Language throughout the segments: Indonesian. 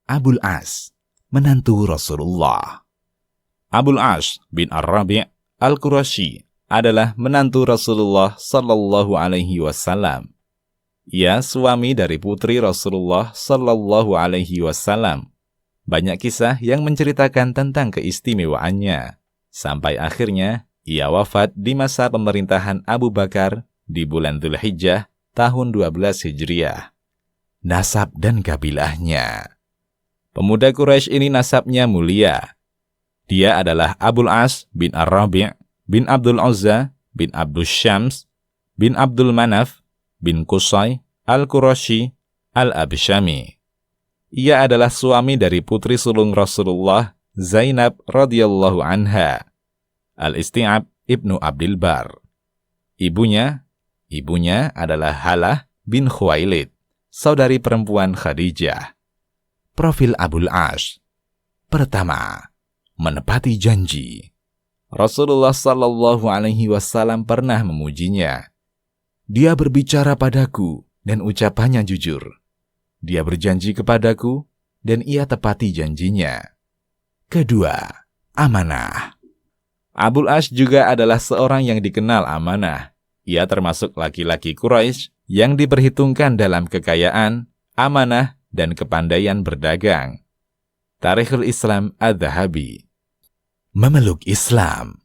Abul As, menantu Rasulullah. Abul As bin Ar-Rabi' Al-Qurasyi adalah menantu Rasulullah Sallallahu Alaihi Wasallam. Ia suami dari putri Rasulullah Sallallahu Alaihi Wasallam. Banyak kisah yang menceritakan tentang keistimewaannya, sampai akhirnya ia wafat di masa pemerintahan Abu Bakar di bulan Dzulhijjah tahun 12 Hijriah. Nasab dan kabilahnya. Pemuda Quraisy ini nasabnya mulia. Dia adalah Abul As bin Ar-Rabi' bin Abdul Uzza bin Abdul Syams bin Abdul Manaf bin Qusay Al-Qurasyi Al-Absyami. Ia adalah suami dari putri sulung Rasulullah Zainab radhiyallahu anha, Al-Isti'ab ibnu Abdil Bar. Ibunya adalah Halah bin Khuwailid, saudari perempuan Khadijah. Profil Abul As. Pertama, menepati janji. Rasulullah Sallallahu Alaihi Wasallam pernah memujinya. Dia berbicara padaku dan ucapannya jujur. Dia berjanji kepadaku dan ia tepati janjinya. Kedua, amanah. Abul As juga adalah seorang yang dikenal amanah. Ia termasuk laki-laki Quraisy yang diperhitungkan dalam kekayaan, amanah, dan kepandaian berdagang. Tarikhul Islam Adz-Dzahabi. Memeluk Islam.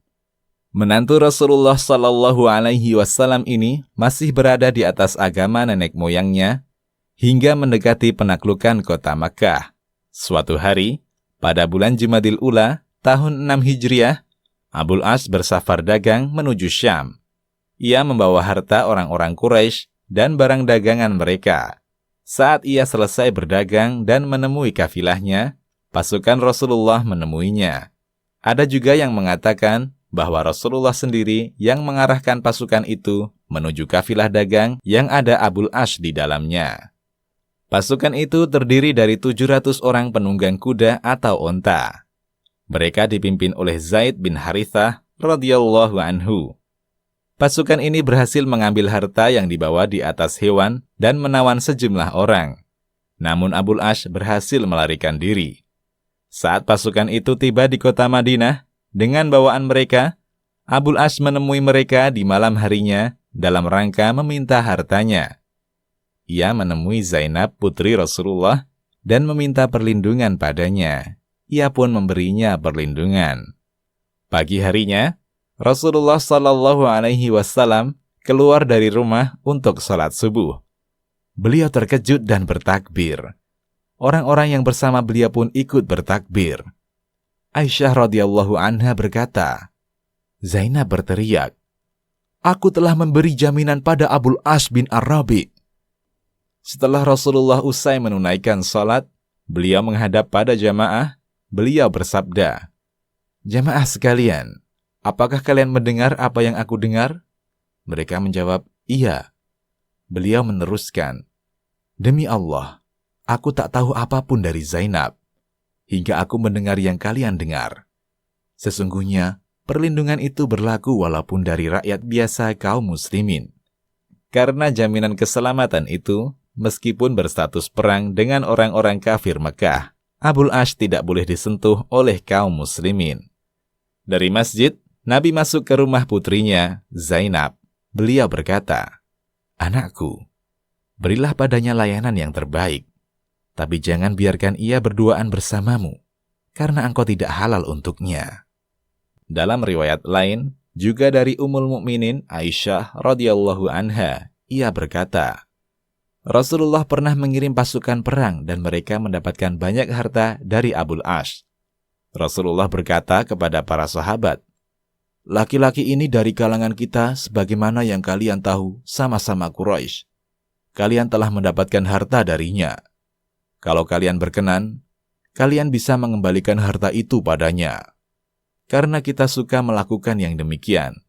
Menantu Rasulullah Sallallahu Alaihi Wasallam ini masih berada di atas agama nenek moyangnya hingga mendekati penaklukan kota Makkah. Suatu hari, pada bulan Jumadil Ula, tahun 6 Hijriah, Abul As bersafar dagang menuju Syam. Ia membawa harta orang-orang Quraisy dan barang dagangan mereka. Saat ia selesai berdagang dan menemui kafilahnya, pasukan Rasulullah menemuinya. Ada juga yang mengatakan bahwa Rasulullah sendiri yang mengarahkan pasukan itu menuju kafilah dagang yang ada Abul As di dalamnya. Pasukan itu terdiri dari 700 orang penunggang kuda atau onta. Mereka dipimpin oleh Zaid bin Harithah radhiyallahu anhu. Pasukan ini berhasil mengambil harta yang dibawa di atas hewan dan menawan sejumlah orang. Namun Abul As berhasil melarikan diri. Saat pasukan itu tiba di kota Madinah dengan bawaan mereka, Abul As menemui mereka di malam harinya dalam rangka meminta hartanya. Ia menemui Zainab putri Rasulullah dan meminta perlindungan padanya. Ia pun memberinya perlindungan. Pagi harinya, Rasulullah Sallallahu Alaihi Wasallam keluar dari rumah untuk sholat subuh. Beliau terkejut dan bertakbir. Orang-orang yang bersama beliau pun ikut bertakbir. Aisyah radhiyallahu anha berkata, Zainab berteriak, "Aku telah memberi jaminan pada Abul As bin Ar-Rabi'." Setelah Rasulullah usai menunaikan salat, beliau menghadap pada jamaah, beliau bersabda, "Jamaah sekalian, apakah kalian mendengar apa yang aku dengar?" Mereka menjawab, "Iya." Beliau meneruskan, "Demi Allah, aku tak tahu apapun dari Zainab, hingga aku mendengar yang kalian dengar. Sesungguhnya, perlindungan itu berlaku walaupun dari rakyat biasa kaum muslimin. Karena jaminan keselamatan itu, meskipun berstatus perang dengan orang-orang kafir Mekah, Abul As tidak boleh disentuh oleh kaum muslimin." Dari masjid, Nabi masuk ke rumah putrinya, Zainab. Beliau berkata, "Anakku, berilah padanya layanan yang terbaik, tapi jangan biarkan ia berduaan bersamamu, karena engkau tidak halal untuknya." Dalam riwayat lain, juga dari Ummul Mukminin Aisyah radhiyallahu anha, ia berkata, Rasulullah pernah mengirim pasukan perang dan mereka mendapatkan banyak harta dari Abul As. Rasulullah berkata kepada para sahabat, "Laki-laki ini dari kalangan kita sebagaimana yang kalian tahu sama-sama Quraisy. Kalian telah mendapatkan harta darinya. Kalau kalian berkenan, kalian bisa mengembalikan harta itu padanya. Karena kita suka melakukan yang demikian.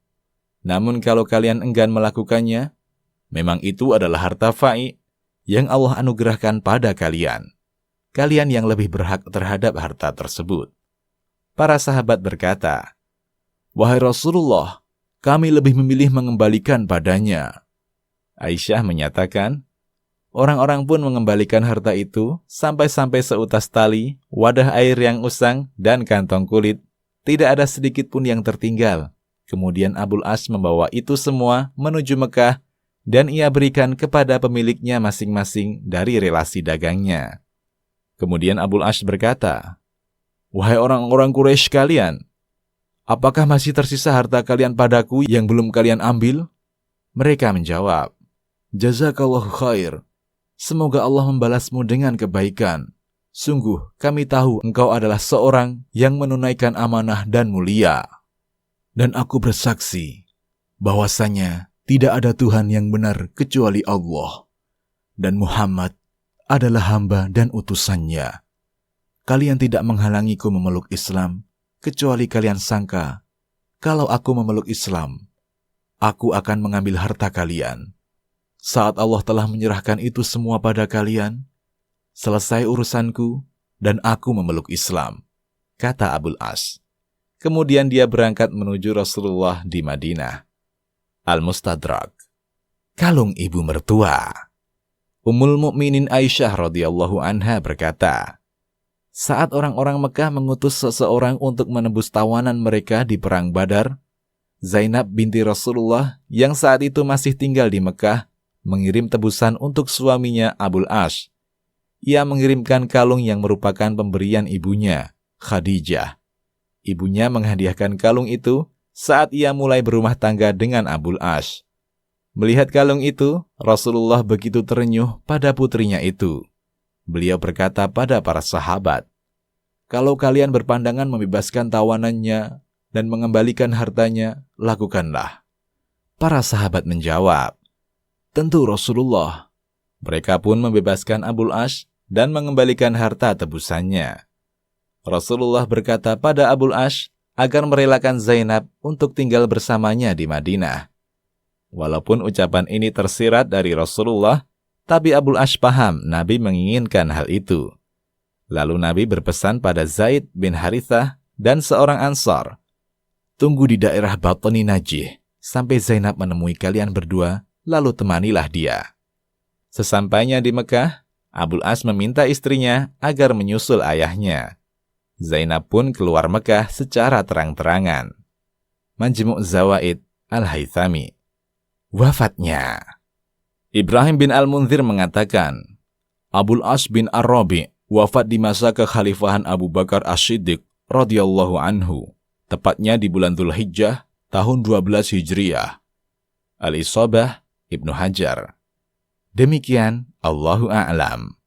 Namun kalau kalian enggan melakukannya, memang itu adalah harta fa'i yang Allah anugerahkan pada kalian. Kalian yang lebih berhak terhadap harta tersebut." Para sahabat berkata, "Wahai Rasulullah, kami lebih memilih mengembalikan padanya." Aisyah menyatakan, Orang-orang pun mengembalikan harta itu sampai-sampai seutas tali, wadah air yang usang, dan kantong kulit. Tidak ada sedikit pun yang tertinggal. Kemudian Abul As membawa itu semua menuju Mekah dan ia berikan kepada pemiliknya masing-masing dari relasi dagangnya. Kemudian Abul As berkata, "Wahai orang-orang Quraisy kalian, apakah masih tersisa harta kalian padaku yang belum kalian ambil?" Mereka menjawab, "Jazakallahu khair. Semoga Allah membalasmu dengan kebaikan. Sungguh kami tahu engkau adalah seorang yang menunaikan amanah dan mulia. Dan aku bersaksi bahwasanya tidak ada Tuhan yang benar kecuali Allah. Dan Muhammad adalah hamba dan utusannya. Kalian tidak menghalangiku memeluk Islam, kecuali kalian sangka, kalau aku memeluk Islam, aku akan mengambil harta kalian. Saat Allah telah menyerahkan itu semua pada kalian, selesai urusanku dan aku memeluk Islam," kata Abul As. Kemudian dia berangkat menuju Rasulullah di Madinah. Al-Mustadrak. Kalung ibu mertua. Ummul Mukminin Aisyah radhiyallahu anha berkata, saat orang-orang Mekah mengutus seseorang untuk menebus tawanan mereka di Perang Badar, Zainab binti Rasulullah yang saat itu masih tinggal di Mekah mengirim tebusan untuk suaminya Abul As. Ia mengirimkan kalung yang merupakan pemberian ibunya, Khadijah. Ibunya menghadiahkan kalung itu saat ia mulai berumah tangga dengan Abul As. Melihat kalung itu, Rasulullah begitu terenyuh pada putrinya itu. Beliau berkata pada para sahabat, "Kalau kalian berpandangan membebaskan tawanannya dan mengembalikan hartanya, lakukanlah." Para sahabat menjawab, "Tentu Rasulullah." Mereka pun membebaskan Abul As dan mengembalikan harta tebusannya. Rasulullah berkata pada Abul As agar merelakan Zainab untuk tinggal bersamanya di Madinah. Walaupun ucapan ini tersirat dari Rasulullah, tapi Abul As paham Nabi menginginkan hal itu. Lalu Nabi berpesan pada Zaid bin Harithah dan seorang Ansar, "Tunggu di daerah Batni Najih sampai Zainab menemui kalian berdua, lalu temanilah dia." Sesampainya di Mekah, Abul As meminta istrinya agar menyusul ayahnya. Zainab pun keluar Mekah secara terang-terangan. Majmu' Zawaid Al-Haythami. Wafatnya. Ibrahim bin Al-Munzir mengatakan, Abul As bin Ar-Rabi' wafat di masa kekhalifahan Abu Bakar As-Siddiq radhiyallahu anhu, tepatnya di bulan Dzulhijjah tahun 12 Hijriah. Al-Isabah Ibnu Hajar. Demikian, Allahu a'lam.